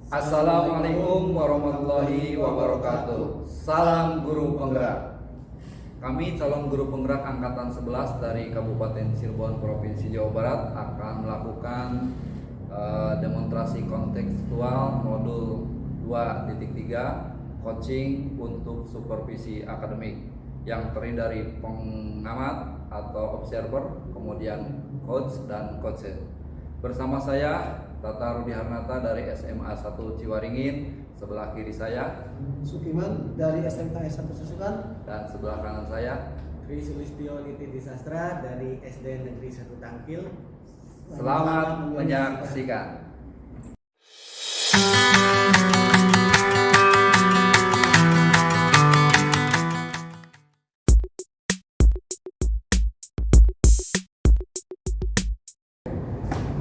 Assalamualaikum warahmatullahi wabarakatuh. Salam guru penggerak. Kami calon guru penggerak angkatan 11 dari Kabupaten Cirebon, Provinsi Jawa Barat akan melakukan demonstrasi kontekstual modul 2.3 coaching untuk supervisi akademik yang terdiri dari pengamat atau observer, kemudian coach dan coacher. Bersama saya Tata Rudi Harnata dari SMA 1 Ciwaringin, sebelah kiri saya Sukiman dari SMK S1 Susukan, dan sebelah kanan saya Tri Sulistyo Nititi Sastra dari SD Negeri 1 Tangkil. Selamat menyaksikan.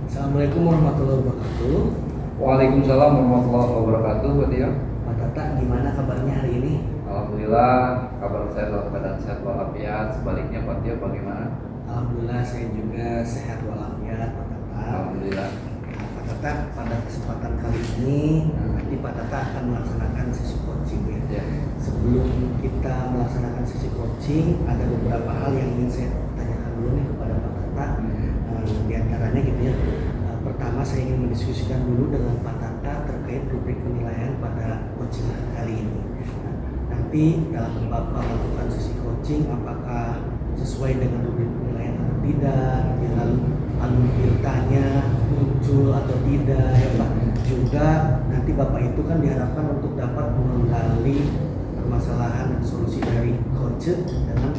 Assalamualaikum warahmatullahi wabarakatuh. Waalaikumsalam warahmatullahi wabarakatuh. Pak Tio, Pak Tata, gimana kabarnya hari ini? alhamdulillah kabar saya dalam keadaan sehat walafiat. Sebaliknya Pak Tio bagaimana? Alhamdulillah saya juga sehat walafiat, Pak Tata. Alhamdulillah. Pak Tata, pada kesempatan kali ini nanti Pak Tata akan melaksanakan sesi coaching ya. Ya. Sebelum kita melaksanakan sesi coaching, ada beberapa hal yang ingin saya tanyakan dulu nih kepada Pak Tata. Di antaranya gitu ya. Pertama saya ingin mendiskusikan dulu dengan Pak Tata terkait rubrik penilaian pada coaching kali ini. Nanti dalam Bapak melakukan sesi coaching, apakah sesuai dengan rubrik penilaian atau tidak, ya, lalu alumni muncul atau tidak, ya Pak. Juga nanti Bapak itu kan diharapkan untuk dapat menggali permasalahan dan solusi dari coach dengan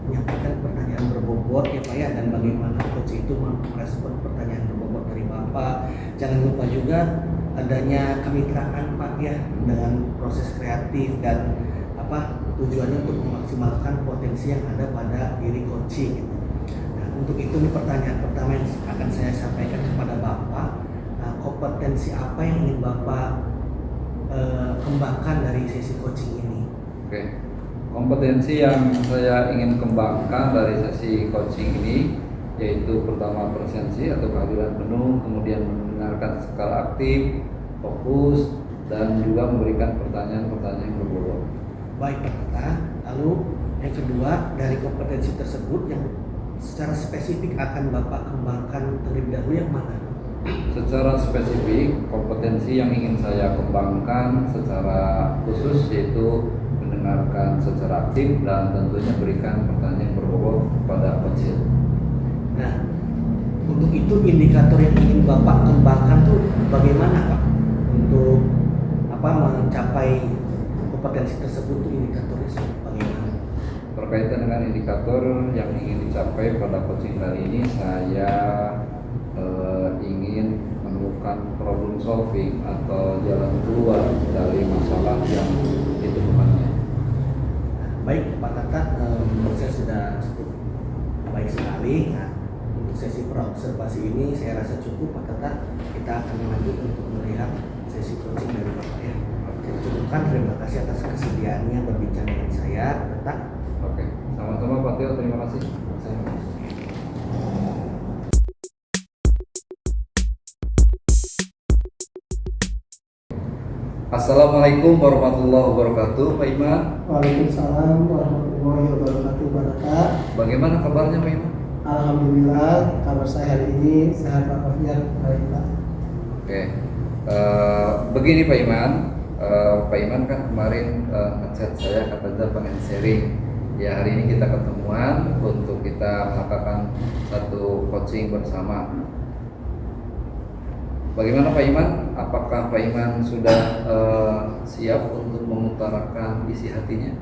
menyampaikan pertanyaan berbobot ya Pak ya, dan bagaimana coach itu merespon pertanyaan berbobot dari Bapak. Jangan lupa juga adanya kemitraan Pak ya dengan proses kreatif dan tujuannya untuk memaksimalkan potensi yang ada pada diri coaching gitu. Nah, untuk itu nih pertanyaan pertama yang akan saya sampaikan kepada Bapak, kompetensi apa yang ingin Bapak kembangkan dari sesi coaching ini? Oke. Kompetensi yang saya ingin kembangkan dari sesi coaching ini yaitu pertama presensi atau kehadiran penuh, kemudian mendengarkan secara aktif, fokus, dan juga memberikan pertanyaan-pertanyaan yang berbobot. Baik Pak Tata, lalu yang kedua dari kompetensi tersebut yang secara spesifik akan Bapak kembangkan terlebih dahulu yang mana? Secara spesifik, kompetensi yang ingin saya kembangkan secara khusus yaitu mendengarkan secara aktif dan tentunya berikan pertanyaan berbobot kepada coach. Nah, untuk itu indikator yang ingin Bapak kembangkan tuh bagaimana Pak? Untuk mencapai kompetensi tersebut tuh indikatornya bagaimana? Berkaitan dengan indikator yang ingin dicapai pada coaching kali ini, saya ingin menemukan problem solving atau jalan keluar dari masalah yang ditemukannya. Baik Pak Tata, saya sudah cukup baik sekali. Nah, untuk sesi praobservasi ini saya rasa cukup Pak Tata. Kita akan lanjut untuk melihat sesi coaching dari Bapak ya. Saya cukupkan, terima kasih atas kesediaannya berbincang dengan saya Pak Tata. Oke, sama-sama Pak Tio, terima kasih. Assalamualaikum warahmatullahi wabarakatuh, Pak Iman. Waalaikumsalam warahmatullahi wabarakatuh, Pak Tata. Bagaimana kabarnya Pak Iman? Alhamdulillah, kabar saya hari ini sehat walafiat, baik Pak. Oke, begini Pak Iman. Pak Iman kan kemarin ngechat saya, katanya pengen sharing. Ya, hari ini kita ketemuan untuk kita melakukan satu coaching bersama. Bagaimana Pak Iman? Apakah Pak Iman sudah siap untuk mengutarakan isi hatinya?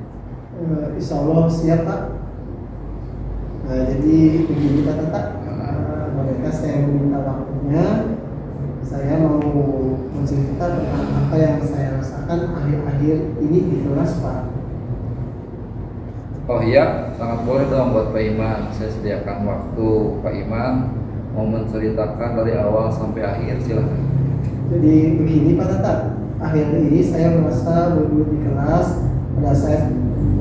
Insya Allah siap Pak. Jadi begini Pak Tata, mereka saya meminta waktunya. Saya mau menceritakan tentang apa yang saya rasakan akhir-akhir ini di kelas Pak. Oh iya, sangat boleh dong buat Pak Iman. Saya sediakan waktu Pak Iman mau menceritakan dari awal sampai akhir, silakan. Jadi begini Pak Tata, akhir ini saya merasa guru di kelas pada saat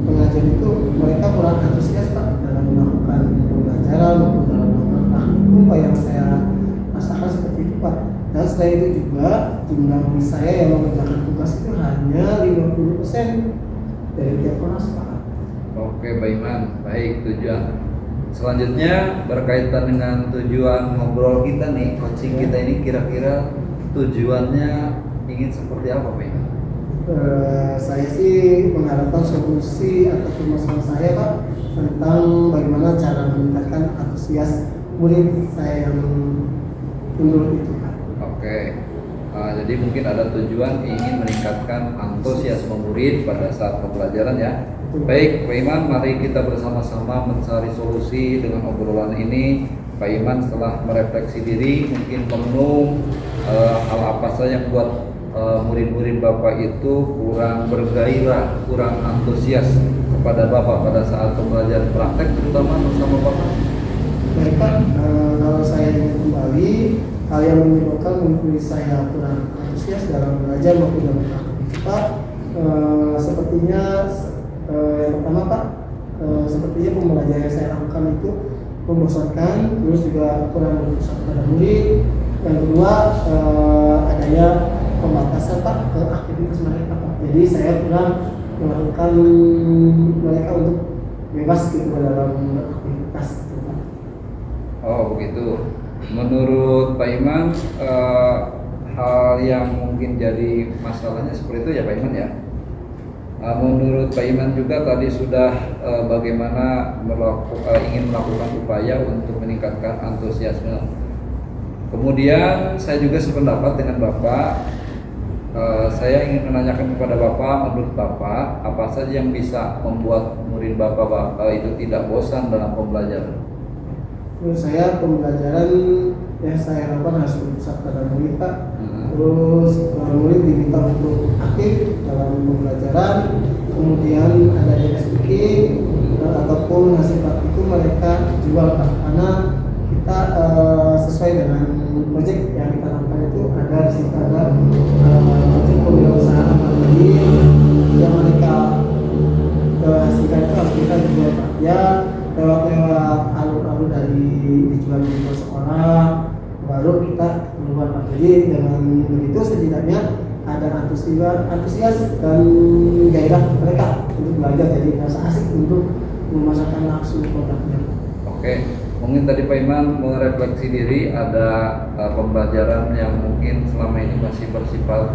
pengajar itu mereka kurang antusias Pak dalam melakukan pembelajaran maupun dalam melakukan praktikum Pak, yang saya rasakan seperti itu Pak. Dan selain itu juga jumlah murid saya yang mengerjakan tugas itu hanya 50% dari tiap kelas Pak. Oke, Pak Iman. Baik, tujuan selanjutnya berkaitan dengan tujuan ngobrol kita nih, coaching kita ini kira-kira tujuannya ingin seperti apa, Pak Iman? Saya sih mengharapkan solusi ataupun masalah saya Pak tentang bagaimana cara meningkatkan antusias murid saya yang menurut itu Pak. Oke, jadi mungkin ada tujuan ingin meningkatkan antusiasme murid pada saat pembelajaran ya. Baik, Pak Iman, mari kita bersama-sama mencari solusi dengan obrolan ini. Pak Iman setelah merefleksi diri, mungkin merenung hal apa saja yang buat murid-murid Bapak itu kurang bergairah, kurang antusias kepada Bapak pada saat pembelajaran praktek, terutama bersama Bapak. Baik Pak, kalau saya ingin kembali, hal yang menyebabkan murid saya kurang antusias dalam belajar maupun dalam praktik Pak, sepertinya yang pertama Pak, sepertinya pembelajaran yang saya lakukan itu membosankan, terus juga kurang berpusat pada murid. Yang kedua, adanya pembatasan Pak ke aktivitas mereka Pak. Jadi saya kurang melakukan mereka untuk bebas gitu dalam beraktivitas gitu Pak. Oh begitu. Menurut Pak Iman, hal yang mungkin jadi masalahnya seperti itu ya Pak Iman ya. Menurut Pak Iman juga tadi sudah bagaimana ingin melakukan upaya untuk meningkatkan antusiasme. Kemudian saya juga sependapat dengan Bapak. Saya ingin menanyakan kepada Bapak, menurut Bapak apa saja yang bisa membuat murid Bapak itu tidak bosan dalam pembelajaran? Menurut saya pembelajaran yang saya lakukan harus berpusat pada murid Pak. Terus murid diminta untuk aktif dalam pembelajaran, kemudian ada speaking ataupun hasil praktikum mereka jual Pak, karena kita sesuai dengan proyek yang kita lakukan itu ada di situ ada proyek pewirausahaan lagi yang mereka hasilkan itu harus kita jual Pak, ya lewat alur-alur dari dijual di sekolah baru kita keluar Pak. Jadi dengan begitu setidaknya ada antusias dan gairah mereka untuk belajar, jadi rasa asik untuk memasarkan langsung produknya. Oke, mungkin tadi Pak Iman merefleksi diri ada pembelajaran yang mungkin selama ini masih bersifat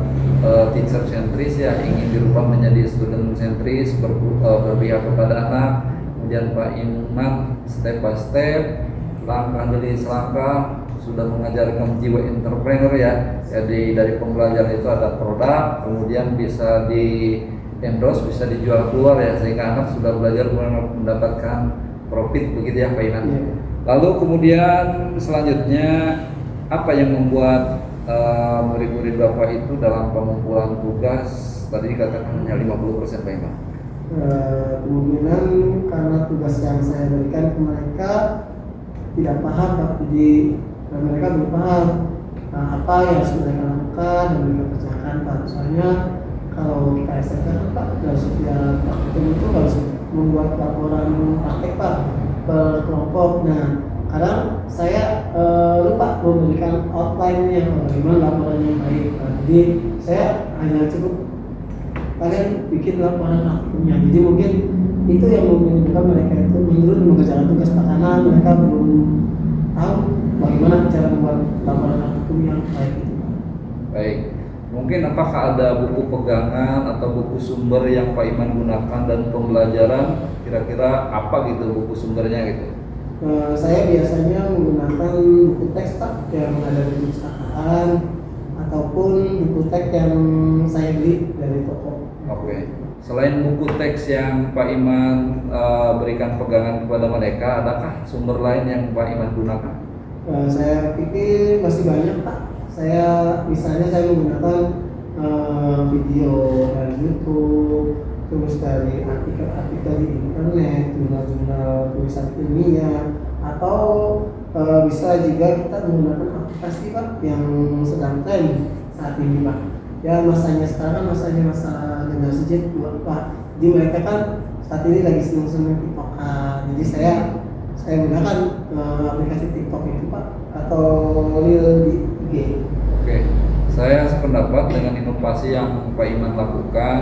teacher sentris ya, ingin dirubah menjadi student sentris, berpihak kepada anak. Kemudian Pak Iman step by step, langkah demi selangkah sudah mengajarkan jiwa entrepreneur ya. Jadi dari pembelajaran itu ada produk, kemudian bisa di endorse, bisa dijual keluar ya, sehingga anak sudah belajar mendapatkan profit begitu ya Pak Iman. Iya. Lalu kemudian selanjutnya apa yang membuat murid-murid Bapak itu dalam pengumpulan tugas tadi dikatakan hanya 50% Pak Iman? Kemungkinan karena tugas yang saya berikan ke mereka tidak paham Pak, jadi mereka belum paham apa yang harus mereka lakukan dan mereka kerjakan Pak. Soalnya kalau kita SMK Pak, dari setiap praktikum itu harus membuat laporan praktek Pak per kelompok. Nah kadang saya lupa memberikan outline-nya bagaimana laporan yang baik Pak. Jadi saya hanya cukup kalian bikin laporan praktikumnya. Jadi mungkin itu yang menyebabkan mereka itu menurun mengerjakan tugas Pak, karena mereka belum tahu bagaimana cara membuat laporan praktikum yang baik itu Pak. Baik, mungkin apakah ada buku pegangan atau buku sumber yang Pak Iman gunakan dan pembelajaran, kira-kira apa gitu buku sumbernya gitu? Saya biasanya menggunakan buku teks Pak yang ada di perpustakaan ataupun buku teks yang saya beli dari toko. Oke. Selain buku teks yang Pak Iman berikan pegangan kepada mereka, adakah sumber lain yang Pak Iman gunakan? Saya pikir masih banyak Pak. Misalnya saya menggunakan video dari YouTube, terus dari artikel-artikel di internet, jurnal-jurnal tulisan ilmiah, atau bisa juga kita menggunakan aplikasi Pak yang sedang tren saat ini Pak. Ya masanya sekarang kan masanya masa generasi Z Pak. Jadi mereka kan saat ini lagi seneng-seneng TikTok. Jadi saya gunakan aplikasi TikTok itu Pak, atau Reel di IG. Oke, saya sependapat dengan inovasi yang Pak Iman lakukan.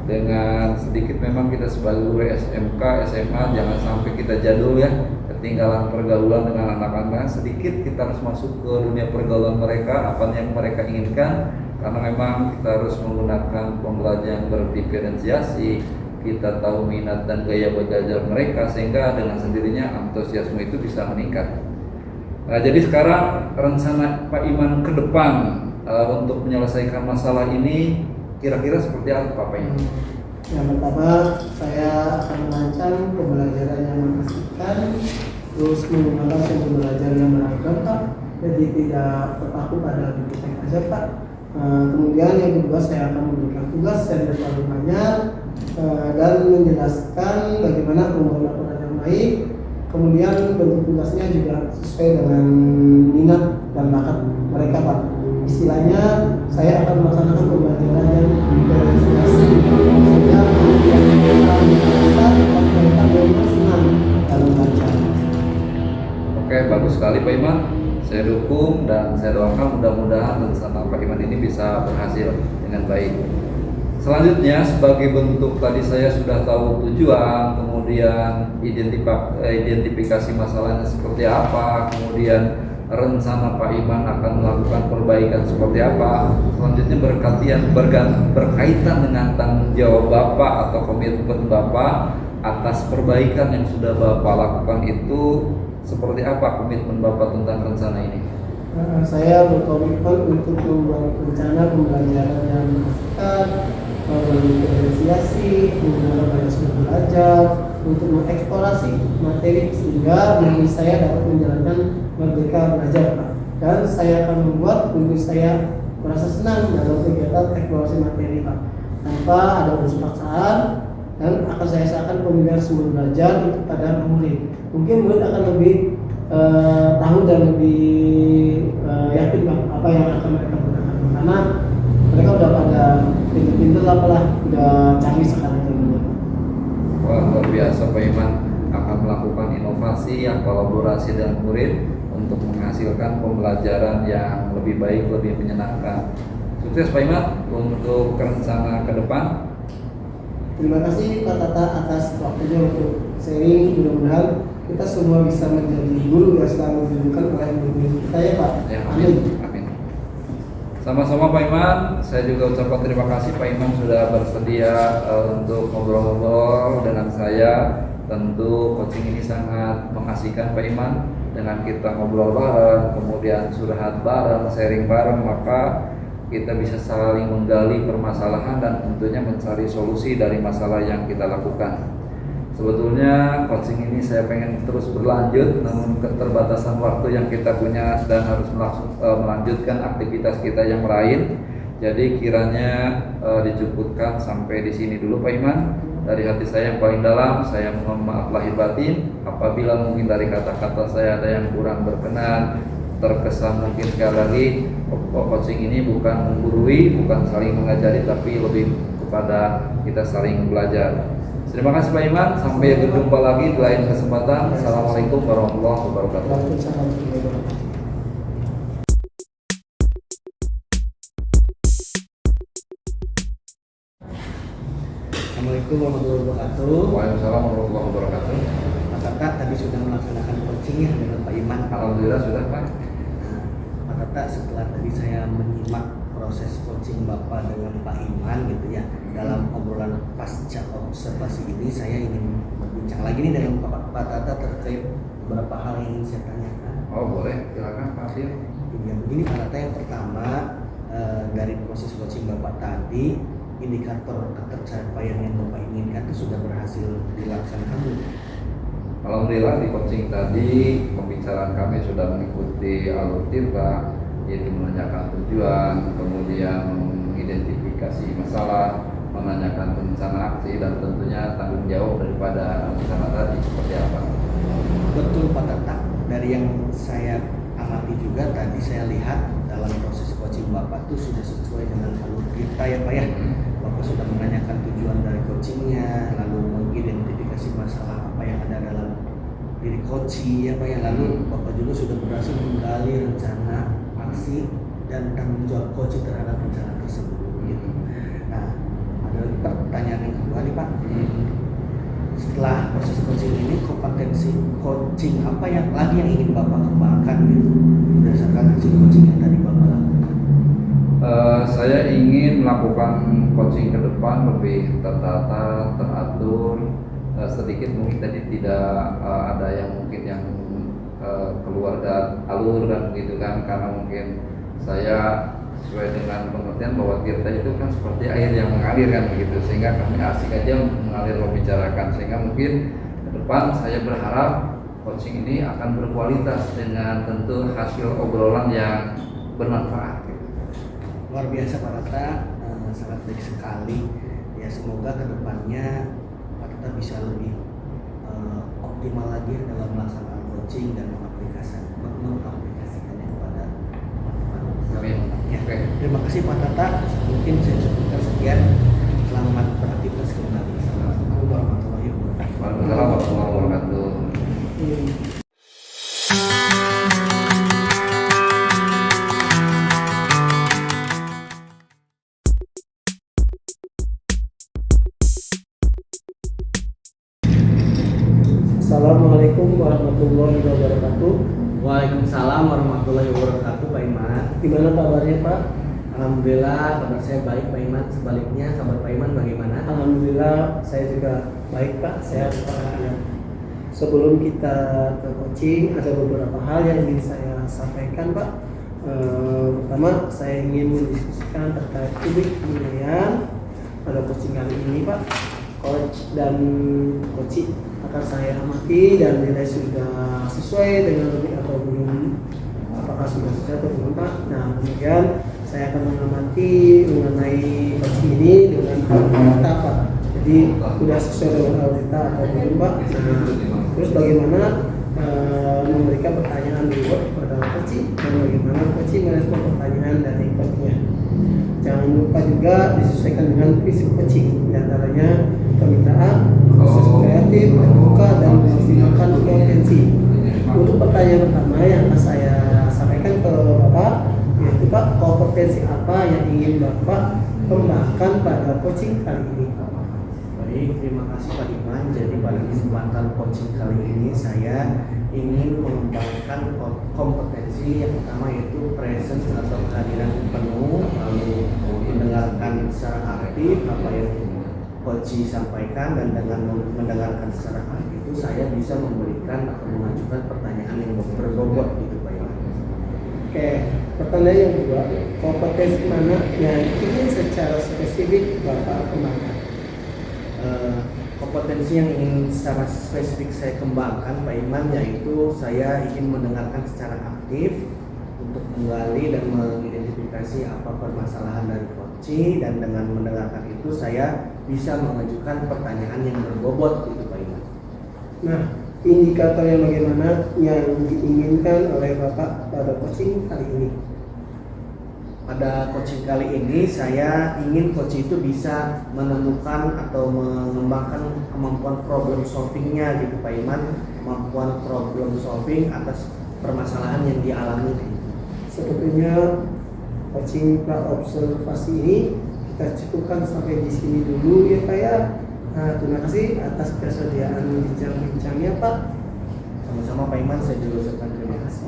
Dengan sedikit memang kita sebagai guru SMK, SMA jangan sampai kita jadul ya, ketinggalan pergaulan dengan anak-anak. Sedikit kita harus masuk ke dunia pergaulan mereka, apa yang mereka inginkan, karena memang kita harus menggunakan pembelajaran berdiferensiasi. Kita tahu minat dan gaya belajar mereka, sehingga dengan sendirinya antusiasme itu bisa meningkat. Nah, jadi sekarang rencana Pak Iman ke depan untuk menyelesaikan masalah ini kira-kira seperti apa Pak Iman? Yang pertama, saya akan merancang pembelajaran yang mengasihkan, terus menggunakan sumber belajar yang beragam Pak, jadi tidak terpaku pada bibliotek saja Pak. Kemudian yang kedua, saya akan memberikan tugas yang terlalu banyak dan menjelaskan bagaimana pembuatan laporan yang baik. Kemudian bentuk tugasnya juga sesuai dengan minat dan bakat mereka Pak. Istilahnya saya akan melaksanakan pembelajaran yang diferensiasi sehingga kemudian mereka merasa dan mereka benar senang dalam belajar. Oke, bagus sekali Pak Iman. Saya dukung dan saya doakan mudah-mudahan rencana Pak Iman ini bisa berhasil dengan baik. Selanjutnya, sebagai bentuk tadi saya sudah tahu tujuan, kemudian identifikasi masalahnya seperti apa, kemudian rencana Pak Iman akan melakukan perbaikan seperti apa. Selanjutnya berkaitan dengan tanggung jawab Bapak atau komitmen Bapak atas perbaikan yang sudah Bapak lakukan itu seperti apa komitmen Bapak tentang rencana ini? Saya berkomitmen untuk membuat rencana pembelajaran yang mengasihkan, diferensiasi, menggunakan banyak sumber belajar untuk mengeksplorasi materi sehingga murid saya dapat menjalankan merdeka belajar Pak. Dan saya akan membuat murid saya merasa senang dalam kegiatan eksplorasi materi Pak, tanpa ada unsur paksaan, dan akan saya serahkan pemilihan sumber belajar itu pada murid. Mungkin murid akan lebih tahu dan lebih yakin Pak apa yang akan mereka gunakan, karena mereka udah pada pinter-pinter apalah, udah canggih sekarang zamannya. Wah, luar biasa Pak Iman akan melakukan inovasi yang kolaborasi dengan murid untuk menghasilkan pembelajaran yang lebih baik, lebih menyenangkan. Sukses Pak Iman untuk rencana ke depan. Terima kasih Pak Tata atas waktunya untuk sharing. Mudah-mudahan kita semua bisa menjadi guru yang selalu dirindukan oleh guru kita ya Pak. Ya, Amin. amin. Sama-sama Pak Iman, saya juga ucapkan terima kasih Pak Iman sudah bersedia untuk ngobrol-ngobrol dengan saya. Tentu coaching ini sangat mengasihkan Pak Iman, dengan kita ngobrol bareng, kemudian curhat bareng, sharing bareng, maka kita bisa saling menggali permasalahan dan tentunya mencari solusi dari masalah yang kita lakukan. Sebetulnya coaching ini saya pengen terus berlanjut, namun keterbatasan waktu yang kita punya dan harus melanjutkan aktivitas kita yang lain. Jadi kiranya dicukupkan sampai di sini dulu Pak Iman. Dari hati saya yang paling dalam, saya mohon maaf lahir batin apabila mungkin dari kata-kata saya ada yang kurang berkenan, terkesan mungkin sekali lagi coaching ini bukan menggurui, bukan saling mengajari, tapi lebih kepada kita saling belajar. Terima kasih Pak Iman, sampai berjumpa lagi di lain kesempatan. Assalamualaikum warahmatullahi wabarakatuh. Waalaikumsalam warahmatullahi wabarakatuh. Assalamualaikum warahmatullahi wabarakatuh. Waalaikumsalam warahmatullahi wabarakatuh. Pak Tata tadi sudah melaksanakan coaching ya dengan Pak Iman. Alhamdulillah sudah Pak. Pak Tata, setelah tadi saya menyimak proses coaching Bapak dengan Pak Iman gitu ya, dalam obrolan pasca observasi ini saya ingin berbincang lagi nih dengan Pak Tata terkait beberapa hal yang ingin saya tanyakan. Oh boleh, silakan Pak Fir. Ya begini Pak Tata, yang pertama dari proses coaching Bapak tadi, indikator ketercapaian yang Bapak inginkan itu sudah berhasil dilaksanakan belum? Alhamdulillah di coaching tadi pembicaraan kami sudah mengikuti alur tirta, yaitu menanyakan tujuan, kemudian mengidentifikasi masalah, menanyakan rencana aksi dan tentunya tanggung jawab daripada rencana tadi seperti apa. Betul Pak Tata, dari yang saya amati juga tadi saya lihat dalam proses coaching Bapak itu sudah sesuai dengan alur kita ya Pak ya. Bapak sudah menanyakan tujuan dari coachingnya, lalu mengidentifikasi masalah apa yang ada dalam diri coaching ya Pak ya. Lalu Bapak juga sudah berhasil menggali rencana aksi dan tanggung jawab coaching terhadap rencana tersebut. Gitu. Nah, ada lagi Pak pertanyaan yang kedua nih Pak. Setelah proses coaching ini, kompetensi coaching apa yang lagi yang ingin Bapak kembangkan gitu berdasarkan hasil coaching yang tadi Bapak lakukan? Saya ingin melakukan coaching ke depan lebih tertata, teratur, sedikit mungkin tadi tidak ada yang mungkin yang keluar dari alur dan begitu kan, karena mungkin saya sesuai dengan pengertian bahwa tirta itu kan seperti air yang mengalir kan begitu, sehingga kami asik aja mengalir membicarakan, sehingga mungkin ke depan saya berharap coaching ini akan berkualitas dengan tentu hasil obrolan yang bermanfaat gitu. Luar biasa Pak Tata, sangat baik sekali ya, semoga kedepannya Pak Tata bisa lebih optimal lagi dalam melaksanakan coaching dan mengaplikasikannya kepada teman-teman. Amin. Ya. Oke. Terima kasih Pak Tata, mungkin saya cukupkan sekian. Selamat beraktivitas kembali. Assalamualaikum warahmatullahi wabarakatuh. Waalaikumsalam warahmatullahi wabarakatuh. Assalamualaikum warahmatullahi wabarakatuh. Waalaikumsalam warahmatullahi wabarakatuh Pak Iman. Gimana kabarnya Pak? Alhamdulillah kabar saya baik Pak Iman. Sebaliknya kabar Pak Iman bagaimana? Alhamdulillah saya juga baik Pak, sehat Pak. Ya. Sebelum kita ke coaching ada beberapa hal yang ingin saya sampaikan Pak. Pertama saya ingin mendiskusikan terkait kubik penilaian pada coaching kali ini Pak. Coach dan coaching akan saya amati dan nilai sudah sesuai dengan lebih atau belum, apakah sudah sesuai atau belum Pak. Nah kemudian saya akan mengamati mengenai coaching ini dengan data Pak. Jadi sudah sesuai dengan audita atau belum Pak. Nah, terus bagaimana memberikan pertanyaan reward kepada coaching dan bagaimana coaching merespon pertanyaan dari coachnya. Jangan lupa juga disesuaikan dengan visi coaching, diantaranya kemitraan, proses kreatif, terbuka, dan memaksimalkan potensi. Untuk pertanyaan pertama yang akan saya sampaikan ke Bapak, yaitu Pak, kompetensi apa yang ingin Bapak kembangkan pada coaching kali ini? Baik, terima kasih Pak Iman. Jadi pada kesempatan coaching kali ini saya ingin mengembangkan kompetensi yang pertama yaitu presence atau kehadiran penuh, lalu mendengarkan secara aktif apa yang coach sampaikan, dan dengan mendengarkan secara aktif itu saya bisa memberikan atau mengajukan pertanyaan yang berbobot gitu Pak Iman. Oke, pertanyaan yang kedua, kompetensi mana yang ingin secara spesifik Bapak kembangkan? Kompetensi yang ingin secara spesifik saya kembangkan Pak Iman yaitu saya ingin mendengarkan secara aktif untuk menggali dan mengidentifikasi apa permasalahan dari coaching, dan dengan mendengarkan itu saya bisa mengajukan pertanyaan yang berbobot gitu Pak Iman. Nah, indikator yang bagaimana yang diinginkan oleh Bapak pada coaching kali ini? Pada coaching kali ini saya ingin coach itu bisa menemukan atau mengembangkan kemampuan problem solvingnya gitu Pak Iman, kemampuan problem solving atas permasalahan yang dialami. Sepertinya coaching pra-observasi ini kita cukupkan sampai di sini dulu ya Pak ya. Nah, terima kasih atas kesediaan bincang-bincangnya Pak. Sama-sama Pak Iman, saya juga ucapkan terima kasih.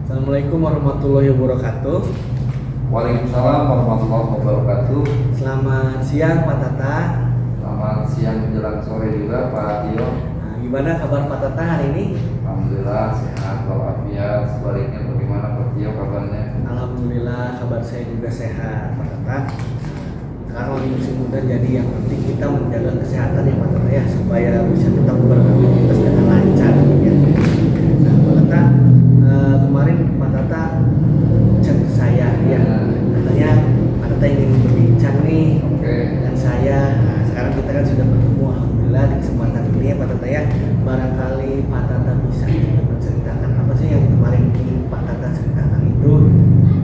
Assalamualaikum warahmatullahi wabarakatuh. Waalaikumsalam warahmatullahi wabarakatuh. Selamat siang Pak Tata. Selamat siang menjelang sore juga Pak Tio. Nah, gimana kabar Pak Tata hari ini? Alhamdulillah sehat walafiat. Sebaliknya bagaimana Pak Tio kabarnya? Alhamdulillah kabar saya juga sehat Pak Tata. Sekarang lagi musim hujan, jadi yang penting kita menjaga kesehatan ya Pak Tata ya, supaya bisa tetap beraktivitas dengan lancar ya. Nah Pak Tata, kemarin Pak Tata chat ke saya ya, katanya Pak Tata ingin berbincang nih Oke. dengan saya. Nah, sekarang kita kan sudah bertemu, alhamdulillah di kesempatan ini ya Pak Tata ya. Barangkali Pak Tata bisa menceritakan apa sih yang kemarin ingin Pak Tata ceritakan itu.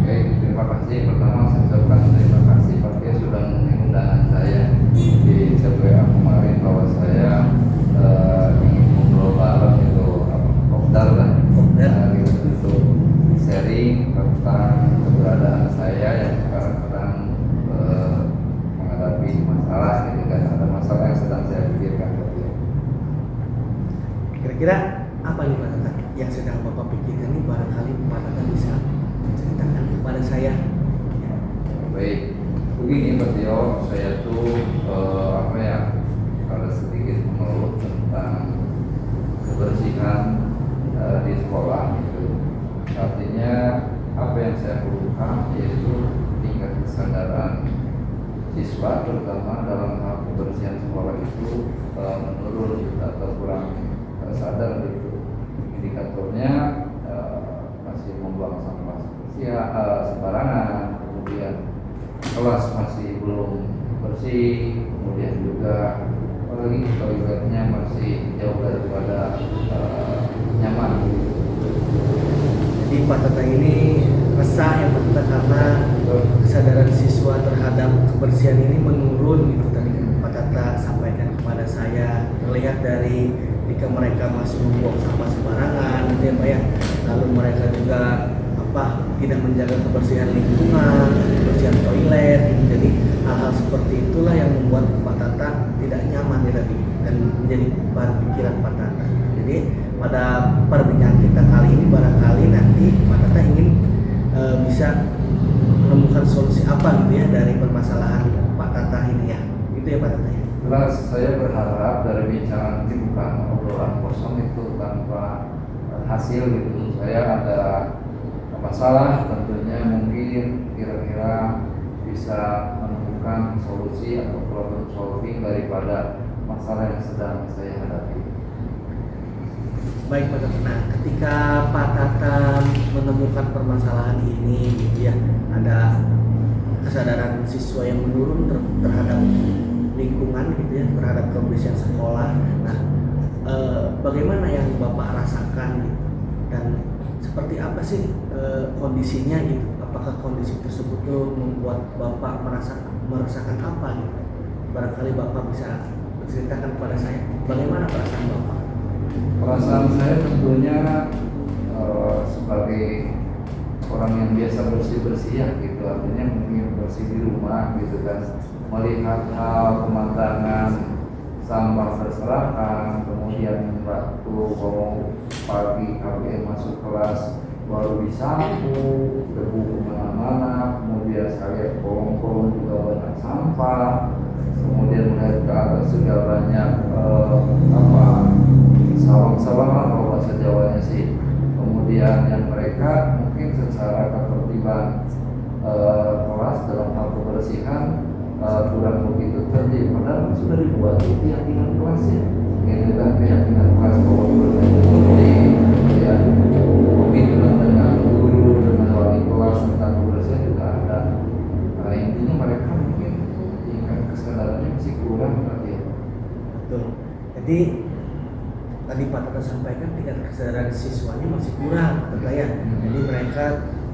Oke, terima kasih. Pertama saya ucapkan terima kasih Pak Kia sudah memenuhi undangan saya di chat WA kemarin bahwa saya ingin ngobrol bareng itu kopdar lah. Kopdar. Gitu, untuk sharing tentang keberadaan saya yang sekarang sedang menghadapi masalah gitu kan, ada masalah yang sedang saya pikirkan gitu. Kira-kira apa nih Pak Tata yang sedang Bapak pikirkan nih, barangkali Pak Tata bisa menceritakan kepada saya. Baik, begini Pak Tio, saya tuh ada sedikit mengeluh tentang kebersihan di sekolah gitu. Artinya apa yang saya perlukan yaitu tingkat kesadaran siswa terutama dalam hal kebersihan sekolah itu menurun gitu, atau kurang sadar gitu. Indikatornya masih membuang sampah sembarangan, kemudian kelas masih belum bersih, kemudian juga apalagi toiletnya masih jauh daripada nyaman. Jadi Pak Tata ini resah ya Pak Tata karena kesadaran siswa terhadap kebersihan ini menurun gitu tadi Pak Tata sampaikan kepada saya, terlihat dari ketika mereka masih membuang sampah sembarangan gitu ya Pak ya, lalu mereka juga tidak menjaga kebersihan lingkungan, kebersihan toilet gitu. Jadi hal-hal seperti itulah yang membuat Pak Tata tidak nyaman ya tadi, dan menjadi bahan pikiran Pak Tata. Jadi pada perbincangan kita kali ini barangkali nanti Pak Tata ingin bisa menemukan solusi apa gitu ya dari permasalahan Pak Tata ini ya, itu ya Pak Tata ya. Jelas saya berharap dari bincang ini bukan obrolan kosong itu tanpa hasil gitu. Saya ada masalah, tentunya mungkin kira-kira bisa menemukan solusi atau problem solving daripada masalah yang sedang saya hadapi. Baik Pak Tata. Nah, ketika Pak Tata menemukan permasalahan ini gitu ya, ada kesadaran siswa yang menurun terhadap lingkungan gitu ya, terhadap kebersihan sekolah. Nah, bagaimana yang Bapak rasakan gitu, dan seperti apa sih kondisinya gitu? Apakah kondisi tersebut tuh membuat Bapak merasakan apa gitu? Barangkali Bapak bisa menceritakan kepada saya bagaimana perasaan Bapak. Perasaan saya tentunya sebagai orang yang biasa bersih-bersih ya gitu, artinya mungkin bersih di rumah gitu kan, melihat hal pemandangan sampah berserakan, kemudian waktu mau pagi KBM masuk kelas baru disapu, debu kemana-mana, kemudian saya lihat kolong-kolong juga banyak sampah, kemudian melihat ke atas juga banyak sawang-sawangan kalau bahasa Jawanya sih. Kemudian yang mereka mungkin secara ketertiban kelas dalam hal kebersihan kurang begitu tertib, padahal sudah dibuat keyakinan kelas ya, gitu kan, keyakinan kelas bahwa kemudian komitmen dengan guru dengan wali kelas tentang kebersihan juga ada. Nah, intinya mereka mungkin tingkat kesadarannya masih kurang ya. Betul. Jadi tadi Pak Tata sampaikan tingkat kesadaran siswanya masih kurang Pak Tata ya. Jadi mereka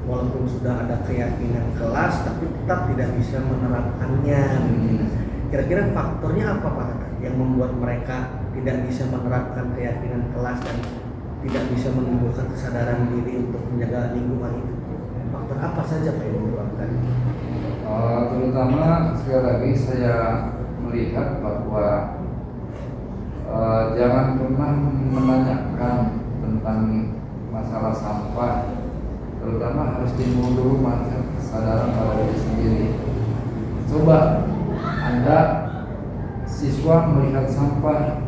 walaupun sudah ada keyakinan kelas tapi tetap tidak bisa menerapkannya. Kira-kira faktornya apa Pak Tata yang membuat mereka tidak bisa menerapkan keyakinan kelas dan tidak bisa menimbulkan kesadaran diri untuk menjaga lingkungan itu? Faktor apa saja Pak yang menyebabkan? Terutama sekali lagi saya melihat bahwa jangan pernah menanyakan tentang masalah sampah, terutama harus timbul dulu kesadaran pada diri sendiri. Coba Anda siswa melihat sampah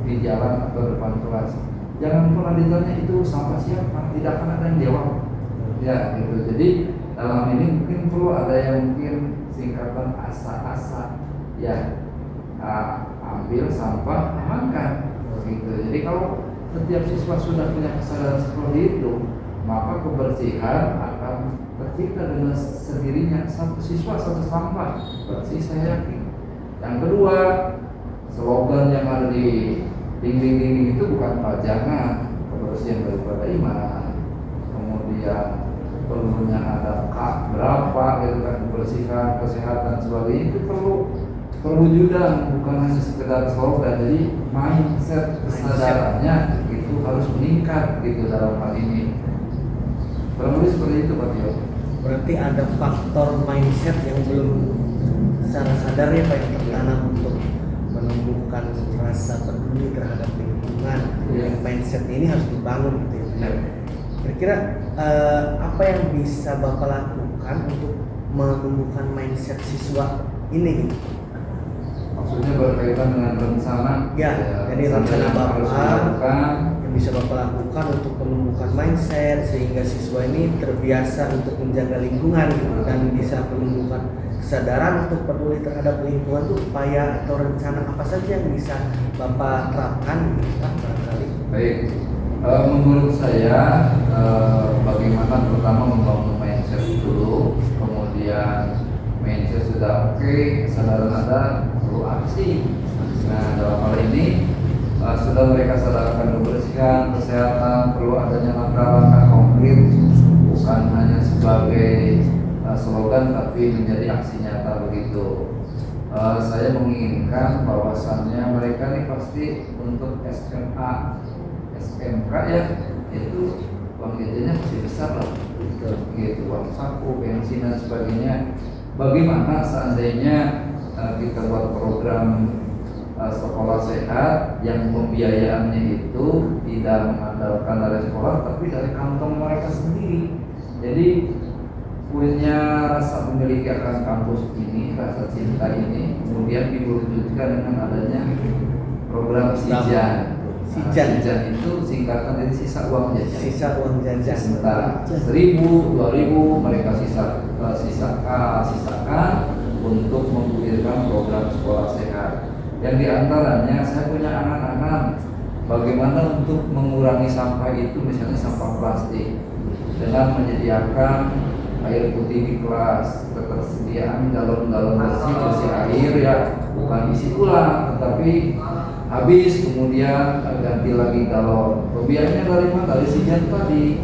di jalan atau depan kelas, jangan pernah ditanya itu sampah siapa, tidak akan ada yang jawab ya gitu. Jadi dalam ini mungkin perlu ada yang mungkin singkatan asa-asa ya, ambil sampah amankan gitu. Jadi kalau setiap siswa sudah punya kesadaran seperti itu, maka kebersihan akan tercipta dengan sendirinya. Satu siswa satu sampah bersih, saya yakin. Yang kedua, slogan yang ada di dinding-dinding itu bukan pajangan, kebersihan daripada iman. Kemudian perlunya ada K berapa gitu kan, kebersihan, kesehatan sebagainya itu perlu perwujudan, bukan hanya sekedar slogan. Jadi mindset kesadarannya itu harus meningkat gitu dalam hal ini. Kurang lebih seperti itu Pak Tio. Berarti ada faktor mindset yang belum secara sadar ya Pak yang tertanam untuk menumbuhkan rasa peduli terhadap lingkungan. Iya. Mindset ini harus dibangun gitu ya. Iya. Kira-kira apa yang bisa Bapak lakukan untuk menumbuhkan mindset siswa ini gitu? Maksudnya berkaitan dengan rencana. Ya, jadi rencana yang harus Bapak dilakukan. yang bisa Bapak lakukan untuk menumbuhkan mindset sehingga siswa ini terbiasa untuk menjaga lingkungan gitu, dan bisa menumbuhkan kesadaran untuk peduli terhadap lingkungan itu upaya atau rencana apa saja yang bisa Bapak terapkan gitu kan barangkali. Baik, menurut saya bagaimana pertama membangun mindset dulu, kemudian mindset sudah oke, kesadaran ada, perlu aksi. Nah dalam hal ini sudah mereka sadarkan kebersihan, kesehatan, perlu adanya langkah-langkah konkret, bukan hanya sebagai slogan tapi menjadi aksi nyata begitu. Saya menginginkan bahwasannya mereka ini pasti untuk SMA, SMK ya, itu uang jajannya masih besar lah, gitu, uang saku, bensin dan sebagainya. Bagaimana seandainya kita buat program sekolah sehat yang pembiayaannya itu tidak mengandalkan dari sekolah tapi dari kantong mereka sendiri. Jadi punya rasa memiliki akan kampus ini, rasa cinta ini, kemudian diwujudkan dengan adanya program Sijan. Sijan. Sijan itu singkatan dari sisa uang jajan. Sisa uang jajan. Sementara 1.000, 2.000 mereka sisakan untuk menggulirkan program sekolah sehat. Yang diantaranya saya punya anak-anak, bagaimana untuk mengurangi sampah itu, misalnya sampah plastik dengan menyediakan air putih di kelas, ketersediaan galon-galon bersih air ya, bukan isi ulang tetapi habis kemudian ganti lagi galon. Biayanya dari mana? Dari Sijan tadi.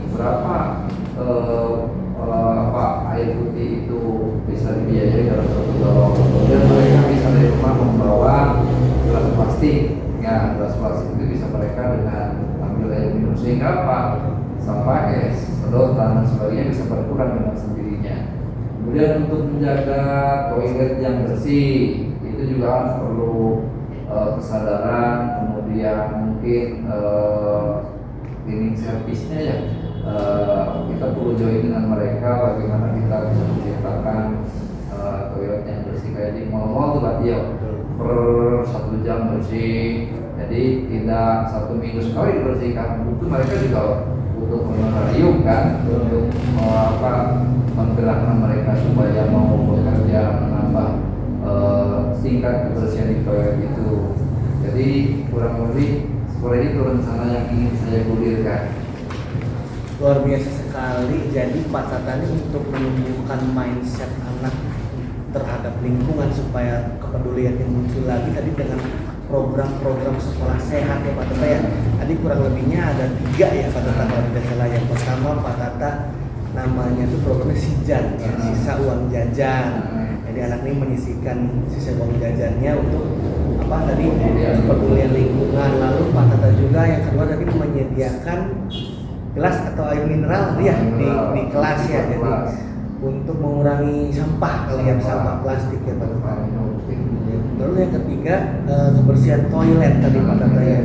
Berapa air putih itu bisa dibiayai dalam satu galon. Kemudian mereka bisa dari rumah membawa gelas plastik. Ya, gelas plastik itu bisa mereka dengan ambil air minum, sehingga apa? Sampah es, sedotan dan sebagainya bisa berkurang dengan sendirinya. Kemudian untuk menjaga toilet yang bersih itu juga perlu kesadaran, kemudian mungkin cleaning service-nya ya, kita perlu join dengan mereka bagaimana kita bisa menciptakan toilet yang bersih kayak di mall-mall tuh Pak Tio, per 1 jam bersih, jadi tidak 1 minggu sekali dibersihkan. Itu mereka juga butuh honorarium kan untuk menggerakkan mereka supaya mau bekerja menambah tingkat kebersihan di toilet itu. Jadi kurang lebih seperti itu rencana yang ingin saya gulirkan. Luar biasa sekali. Jadi Pak Tata ini untuk menumbuhkan mindset anak terhadap lingkungan supaya kepeduliannya muncul lagi tadi dengan program-program sekolah sehat ya Pak Tata ya. Tadi kurang lebihnya ada 3 ya Pak Tata kalau tidak salah. Yang pertama Pak Tata namanya itu programnya Sijan ya, sisa uang jajan. Jadi anak ini menyisikan sisa uang jajannya untuk apa tadi kepedulian lingkungan. Lalu Pak Tata juga yang kedua tadi menyediakan gelas atau air mineral ya di kelas ya, jadi untuk mengurangi sampah kalian sampah plastik ya Pak Tata. Lalu yang ketiga kebersihan toilet tadi Pak Tata ya,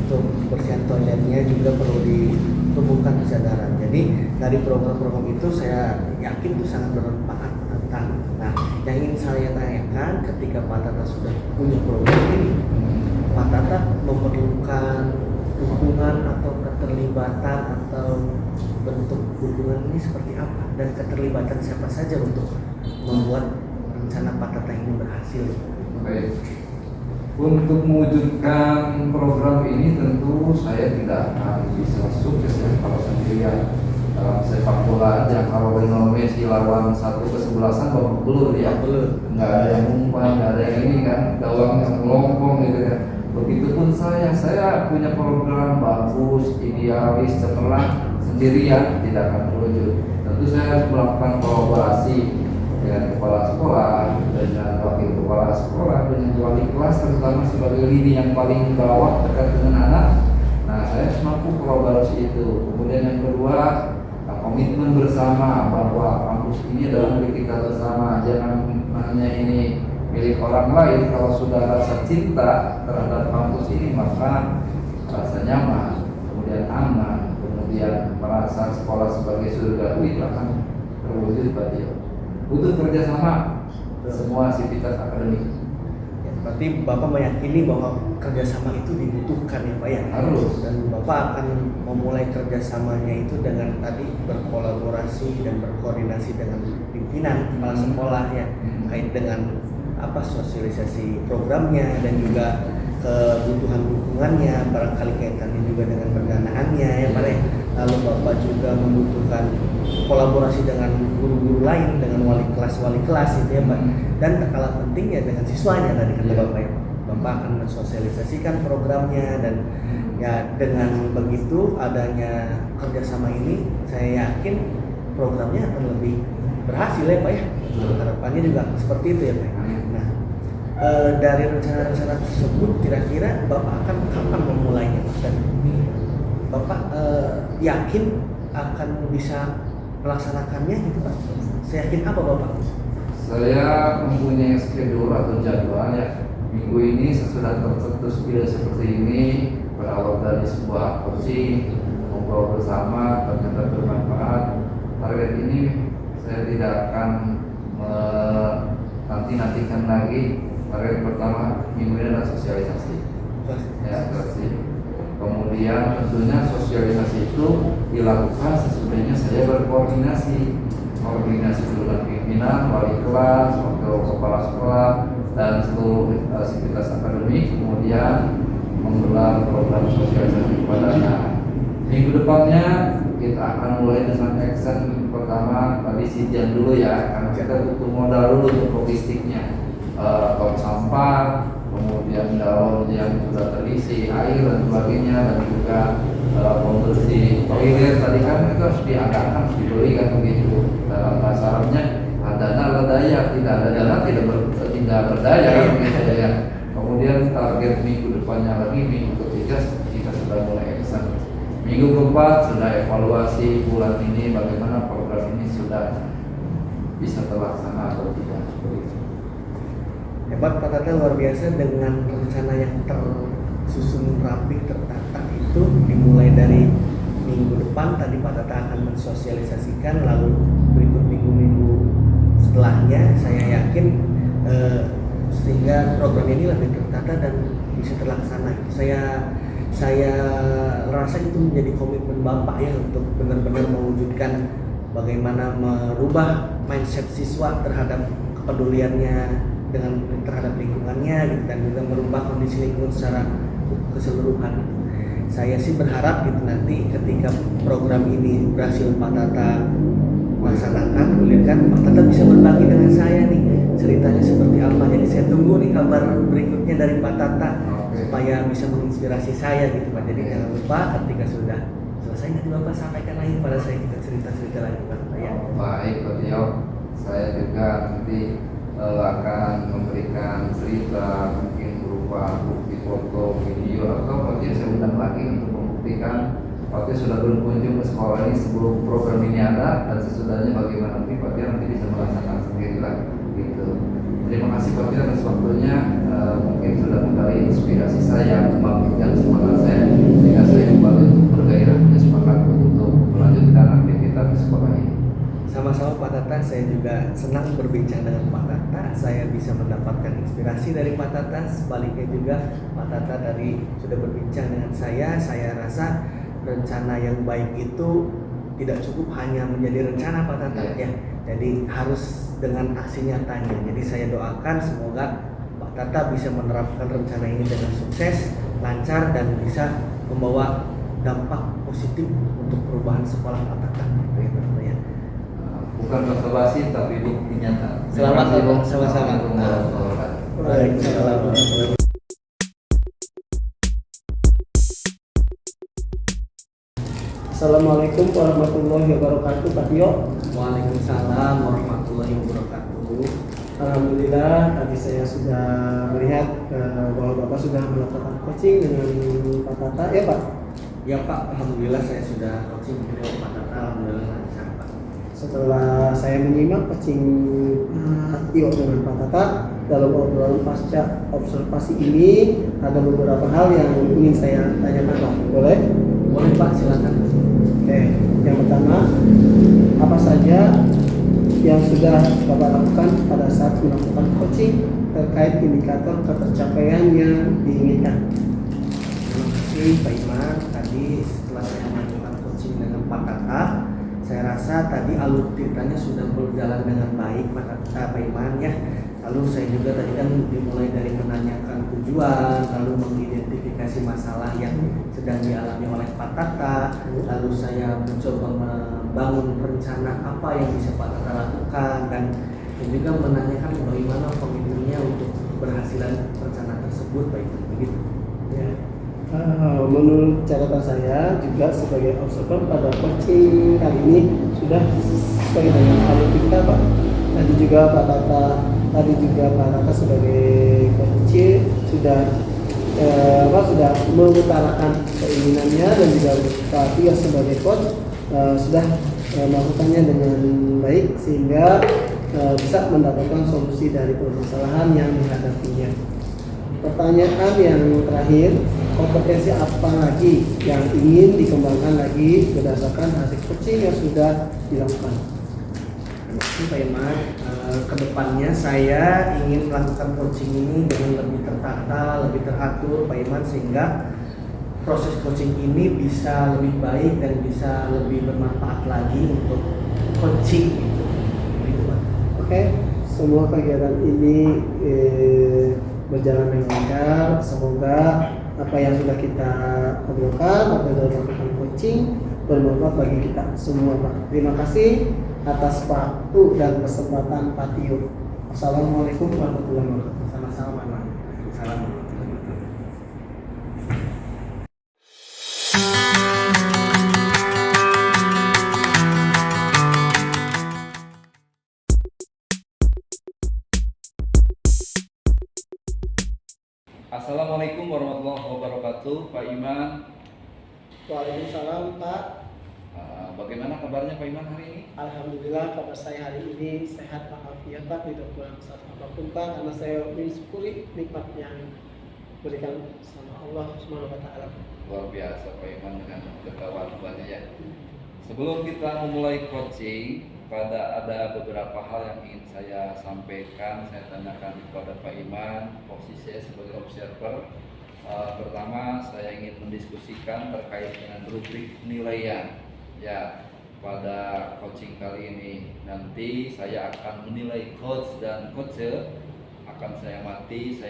untuk kebersihan toiletnya juga perlu ditumbuhkan kesadaran. Jadi dari program-program itu saya yakin itu sangat bermanfaat Pak Tata. Nah yang ingin saya tanyakan, ketika Pak Tata sudah punya program ini, Pak Tata memerlukan dukungan atau keterlibatan atau bentuk dukungan ini seperti apa, dan keterlibatan siapa saja untuk membuat rencana Pak Tata ini berhasil? Baik, untuk mewujudkan program ini tentu saya tidak akan bisa sukses kalau sendirian. dalam sepak bola aja, kalau Lionel Messi lawan satu kesebelasan babak belur ya, nggak ada yang umpan, nggak ada yang ini kan, gawang yang melompong gitu kan. Begitupun saya punya program bagus, idealis, cemerlang, sendirian tidak akan terwujud. Tentu saya harus melakukan kolaborasi dengan kepala sekolah, dengan wakil kepala sekolah, dengan wali kelas, terutama sebagai lini yang paling bawah dekat dengan anak. Nah, saya mampu kolaborasi itu. Kemudian yang kedua, komitmen bersama bahwa kampus ini adalah milik kita bersama. Jangan hanya ini milik orang lain. Kalau sudah rasa cinta terhadap kampus ini, maka rasa nyaman, kemudian aman, kemudian merasa sekolah sebagai surga itu akan terwujud Pak Tio. Butuh kerjasama semua sivitas akademik. Ya, berarti Bapak meyakini bahwa kerjasama itu dibutuhkan ya Pak ya? Harus. Dan Bapak akan memulai kerjasamanya itu dengan tadi berkolaborasi dan berkoordinasi dengan pimpinan kepala sekolah ya, kait dengan apa sosialisasi programnya dan juga kebutuhan dukungannya, barangkali kaitannya juga dengan pendanaannya ya Pak ya. Lalu Bapak juga membutuhkan kolaborasi dengan guru-guru lain, dengan wali kelas itu ya Pak. Dan tak kalah pentingnya dengan siswanya tadi kata Bapak ya. Bapak akan mensosialisasikan programnya dan ya dengan begitu adanya kerjasama ini saya yakin programnya akan lebih berhasil ya Pak ya. Harapannya juga seperti itu ya Pak. Nah, dari rencana-rencana tersebut kira-kira Bapak akan kapan memulainya Pak? Dan Bapak yakin akan bisa melaksanakannya gitu Pak? Saya yakin apa Bapak? Saya mempunyai schedule atau jadwal ya. Minggu ini sesudah tercetus ide seperti ini, berawal dari sebuah coaching, ngobrol bersama, ternyata bermanfaat. Target ini saya tidak akan nantikan lagi. Target pertama minggu ini adalah sosialisasi. Ya, sosialisasi. Kemudian tentunya sosialisasi itu dilakukan sesudahnya saya berkoordinasi dulu dengan pimpinan, wali kelas, wakil kepala sekolah, dan seluruh aktivitas akademik, kemudian menggelar program sosialisasi kepada anak. Minggu depannya kita akan mulai dengan action pertama tadi sijian dulu ya, karena kita butuh modal dulu untuk logistiknya, tong sampah, kemudian daun yang sudah terisi air dan sebagainya, dan juga pembersih toilet tadi kan itu harus diadakan, harus dibeli kan begitu. Dalam bahasa Arabnya dana la daya, tidak ada dana tidak berdaya kan begitu ya. Kemudian target minggu depannya lagi, minggu ketiga kita sudah mulai action. Minggu keempat sudah evaluasi bulan ini bagaimana program ini sudah bisa terlaksana atau tidak. Hebat Pak Tata, luar biasa dengan rencana yang tersusun rapi, tertata itu dimulai dari minggu depan tadi Pak Tata akan mensosialisasikan, lalu berikut minggu-minggu setelahnya saya yakin sehingga program ini lebih tertata dan bisa terlaksana. Saya rasa itu menjadi komitmen Bapak ya untuk benar-benar mewujudkan bagaimana merubah mindset siswa terhadap kepeduliannya dengan terhadap lingkungannya gitu, dan juga merubah kondisi lingkungan secara keseluruhan. Saya sih berharap gitu nanti ketika program ini berhasil Pak Tata laksanakan, kan Pak Tata bisa berbagi dengan saya nih ceritanya seperti apa. Jadi saya tunggu nih kabar berikutnya dari Pak Tata supaya bisa menginspirasi saya gitu Pak. Jadi jangan lupa ketika sudah selesai nanti Bapak sampaikan lagi pada saya, kita cerita-cerita lagi Pak Tata ya. Baik Pak Tio, saya juga nanti akan memberikan cerita mungkin berupa bukti foto, video, atau Pak Tio saya undang lagi untuk membuktikan Pak Tio sudah berkunjung ke sekolah ini sebelum program ini ada, dan sesudahnya bagaimana nanti Pak Tio nanti bisa merasakan sendiri lah gitu. Terima kasih Pak Tio atas waktunya, mungkin sudah kembali inspirasi saya, membangkitkan semangat saya sehingga saya kembali untuk bergairah dan semangat untuk melanjutkan aktivitas di sekolah ini. Sama-sama Pak Tata, saya juga senang berbincang dengan Pak Tata. Saya bisa mendapatkan inspirasi dari Pak Tata. Sebaliknya juga Pak Tata tadi sudah berbincang dengan saya rasa rencana yang baik itu tidak cukup hanya menjadi rencana Pak Tata ya. Jadi harus dengan aksi nyatanya. Jadi saya doakan semoga Pak Tata bisa menerapkan rencana ini dengan sukses, lancar, dan bisa membawa dampak positif untuk perubahan sekolah Pak Tata gitu ya Pak ya. Bukan basa-basi tapi bukti nyata. Selamat, Terima kasih, Pak. Bung. Sama-sama. Assalamualaikum warahmatullahi wabarakatuh. Waalaikumsalam. Assalamualaikum warahmatullahi wabarakatuh, Pak Tio. Waalaikumsalam warahmatullahi wabarakatuh. Alhamdulillah tadi saya sudah melihat bahwa Bapak sudah melakukan coaching dengan Pak Tata ya Pak. Ya Pak, alhamdulillah saya sudah coaching dengan Pak Tata, alhamdulillah lancar Pak. Setelah saya menyimak coaching Pak Tio dengan Pak Tata dalam obrolan pasca observasi ini ada beberapa hal yang ingin saya tanyakan Pak. Boleh? Boleh Pak, silakan. Oke, yang pertama apa saja yang sudah Bapak lakukan pada saat melakukan coaching terkait indikator ketercapaian yang diinginkan? Terima kasih Pak Iman. Tadi setelah saya melakukan coaching dengan Pak Tata, saya rasa tadi alur ceritanya sudah berjalan dengan baik Pak Iman ya. Lalu saya juga tadi kan dimulai dari menanyakan tujuan, lalu mengidentifikasi masalah yang sedang dialami oleh Pak Tata, lalu saya mencoba membangun rencana apa yang bisa Pak Tata lakukan dan juga menanyakan bagaimana komitmennya untuk keberhasilan rencana tersebut Pak Iman begitu. Ya. Menurut catatan saya juga sebagai observer pada coaching kali ini sudah sesuai dengan alur kita Pak. Tadi juga Pak Tata sebagai coach sudah sudah mengutarakan keinginannya dan juga Pak Tio sebagai coach sudah melakukannya dengan baik sehingga bisa mendapatkan solusi dari permasalahan yang dihadapinya. Pertanyaan yang terakhir, kompetensi apa lagi yang ingin dikembangkan lagi berdasarkan hasil coaching yang sudah dilakukan? Terima kasih Pak Iman. Kedepannya saya ingin melakukan coaching ini dengan lebih tertata, lebih teratur Pak Iman sehingga proses coaching ini bisa lebih baik dan bisa lebih bermanfaat lagi untuk coaching gitu. Begitu Pak. Oke, semua kegiatan ini berjalan dengan lancar. Semoga apa yang sudah kita obrolkan, apa yang sudah dilakukan coaching bermanfaat bagi kita semua Pak. Terima kasih atas waktu dan kesempatan Pak Tio. Assalamualaikum warahmatullahi wabarakatuh. Sama-sama Pak Iman. Salam. Assalamualaikum warahmatullahi wabarakatuh, Pak Iman. Waalaikumsalam Pak. Bagaimana kabarnya Pak Iman hari ini? Alhamdulillah kabar saya hari ini sehat walafiat Pak, tidak kurang satu apapun Pak, karena saya mensyukuri nikmat yang diberikan sama Allah Subhanahu wa taala. Luar biasa Pak Iman dengan ketawaduannya ya. Sebelum kita memulai coaching, ada beberapa hal yang ingin saya sampaikan, saya tanyakan kepada Pak Iman, posisi saya sebagai observer. Pertama, saya ingin mendiskusikan terkait dengan rubrik penilaian. Ya, pada coaching kali ini nanti saya akan menilai coach dan coach akan saya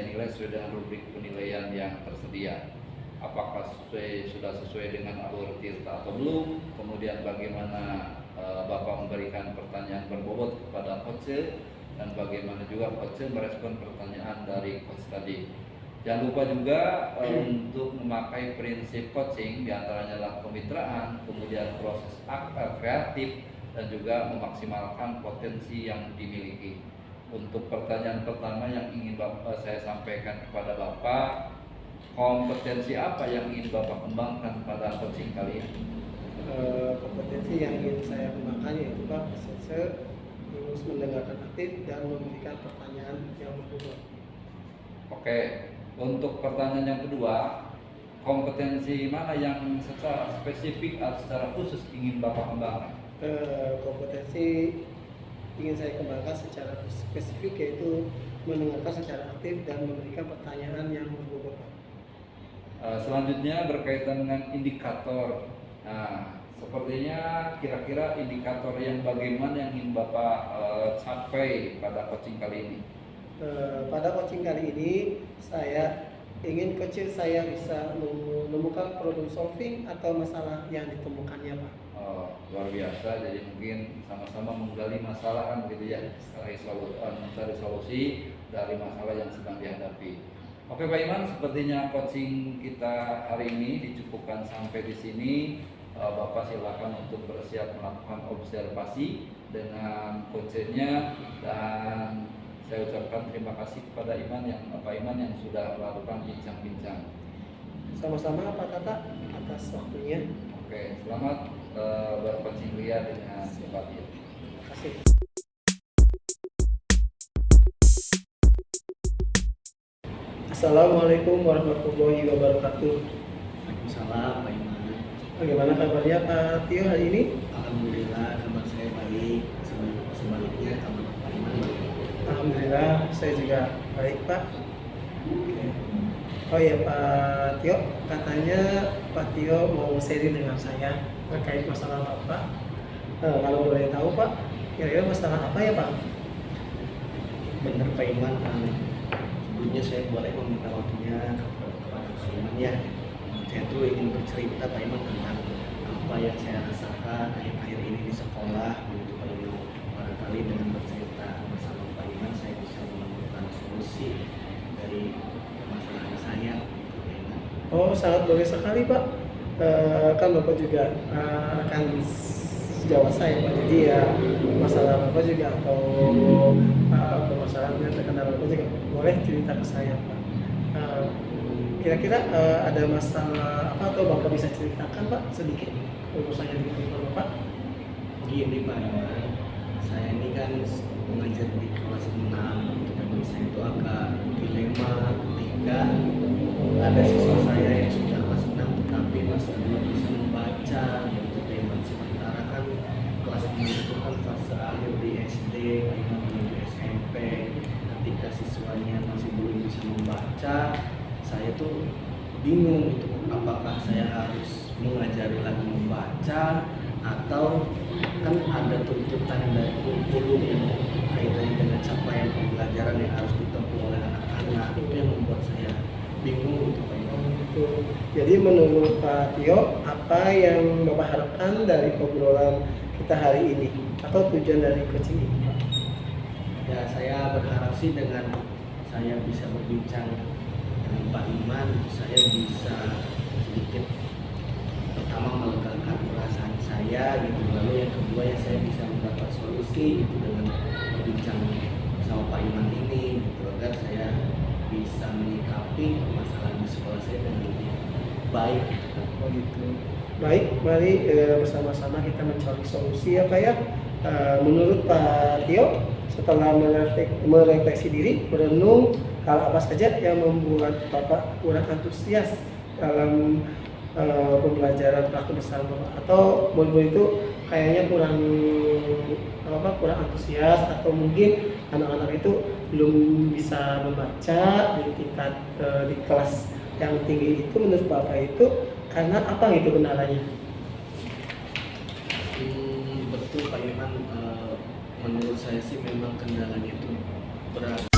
nilai sesuai dengan rubrik penilaian yang tersedia. Apakah sudah sesuai dengan alur tirta atau belum? Kemudian bagaimana Bapak memberikan pertanyaan berbobot kepada coach dan bagaimana juga coach merespon pertanyaan dari coach tadi. Jangan lupa juga untuk memakai prinsip coaching, diantaranya adalah kemitraan, kemudian proses kreatif, dan juga memaksimalkan potensi yang dimiliki. Untuk pertanyaan pertama yang ingin saya sampaikan kepada Bapak, kompetensi apa yang ingin Bapak kembangkan pada coaching kali ini? Kompetensi yang ingin saya kembangkan yaitu Pak terus mendengarkan aktif dan memberikan pertanyaan yang berbobot. Oke. Untuk pertanyaan yang kedua, kompetensi mana yang secara spesifik atau secara khusus ingin Bapak kembangkan? Kompetensi ingin saya kembangkan secara spesifik yaitu mendengarkan secara aktif dan memberikan pertanyaan yang berbobot. Selanjutnya berkaitan dengan indikator. Nah, sepertinya kira-kira indikator yang bagaimana yang ingin Bapak capai pada coaching kali ini? Pada coaching kali ini saya ingin kecil saya bisa menemukan problem solving atau masalah yang ditemukannya Pak. Oh, luar biasa. Jadi mungkin sama-sama menggali masalah kan gitu ya, mencari solusi dari masalah yang sedang dihadapi. Oke Pak Iman, sepertinya coaching kita hari ini dicukupkan sampai di sini. Bapak silakan untuk bersiap melakukan observasi dengan coachnya, dan saya ucapkan terima kasih kepada Pak Iman yang sudah melakukan bincang-bincang. Sama-sama Pak Tata atas waktunya. Oke, selamat bercoaching ria dengan Pak Tio. Terima kasih. Assalamualaikum warahmatullahi wabarakatuh. Waalaikumsalam Pak Iman. Bagaimana kabarnya Pak Tio hari ini? Alhamdulillah kabar saya baik. Sebaliknya kabar Pak Iman baik. Alhamdulillah saya juga baik Pak. Oke. Oh ya Pak Tio, katanya Pak Tio mau sharing dengan saya terkait masalah Bapak. Kalau boleh tahu Pak, kira-kira masalah apa ya Pak? Benar Pak Iman, sebelumnya saya boleh meminta waktunya kepada Pak Iman ya. Saya tuh ingin bercerita Pak Iman tentang apa yang saya rasakan akhir-akhir ini di sekolah begitu Pak Iman. Barangkali dengan bercerita bersama Pak Iman saya bisa menemukan solusi dari masalah saya gitu, Pak Iman. Oh sangat boleh sekali Pak. Kan Bapak juga akan sejawat saya Pak. Jadi ya masalah Bapak juga atau permasalahan yang terkendala Bapak juga boleh cerita ke saya Pak. Kira-kira ada masalah apa atau Bapak bisa ceritakan Pak sedikit urusannya di kehidupan Bapak? Gini Pak Iman, saya ini kan mengajar di kelas 6. Teman saya itu agak dilema ketika ada siswa saya yang sudah kelas 6 tetapi masih belum bisa membaca gitu Pak Iman. Sementara kan kelas 6 itu kan fase akhir di SD, Pak Iman menuju SMP. Ketika siswanya masih belum bisa membaca, saya tuh bingung itu apakah saya harus mengajari lagi membaca atau kan ada tuntutan dari kurikulum yang kaitannya dengan capaian pembelajaran yang harus ditempuh oleh anak-anak. Itu yang membuat saya bingung gitu Pak Iman. Jadi menurut Pak Tio, apa yang Bapak harapkan dari obrolan kita hari ini atau tujuan dari coaching ini Pak? Ya saya berharap sih dengan saya bisa berbincang dengan Pak Iman, saya bisa sedikit pertama melegakan perasaan saya gitu, lalu yang kedua ya saya bisa mendapat solusi gitu dengan berbincang sama Pak Iman ini gitu, agar saya bisa menyikapi permasalahan di sekolah saya dengan lebih baik gitu. Oh gitu. Baik, mari bersama-sama kita mencari solusi ya Pak ya. Menurut Pak Tio, setelah merefleksi diri, merenung hal apa saja yang membuat Bapak kurang antusias dalam pembelajaran praktik bersama Bapak, atau murid itu kayaknya kurang antusias, atau mungkin anak-anak itu belum bisa membaca di tingkat di kelas yang tinggi itu, menurut Bapak itu karena apa itu kendalanya? Betul Pak Iman, menurut saya sih memang kendalanya itu berat.